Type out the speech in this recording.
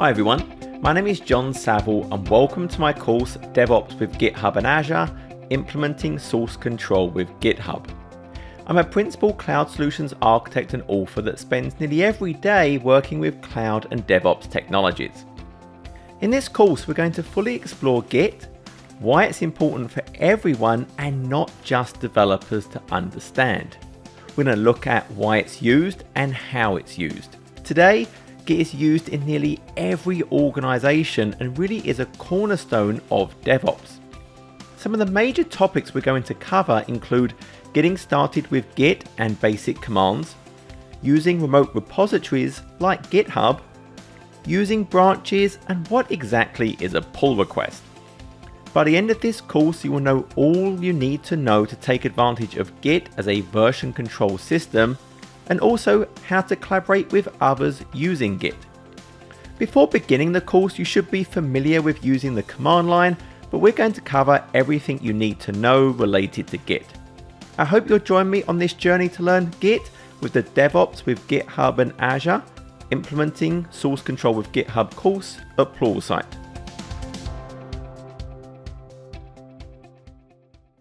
Hi everyone, my name is John Savill and welcome to my course DevOps with GitHub and Azure, Implementing Source Control with GitHub. I'm a principal cloud solutions architect and author that spends nearly every day working with cloud and DevOps technologies. In this course, we're going to fully explore Git, why it's important for everyone and not just developers to understand. We're going to look at why it's used and how it's used. Today, Git is used in nearly every organization and really is a cornerstone of DevOps. Some of the major topics we're going to cover include getting started with Git and basic commands, using remote repositories like GitHub, using branches, and what exactly is a pull request. By the end of this course, you will know all you need to know to take advantage of Git as a version control system, and also how to collaborate with others using Git. Before beginning the course, you should be familiar with using the command line, but we're going to cover everything you need to know related to Git. I hope you'll join me on this journey to learn Git with the DevOps with GitHub and Azure, Implementing Source Control with GitHub course at Pluralsight.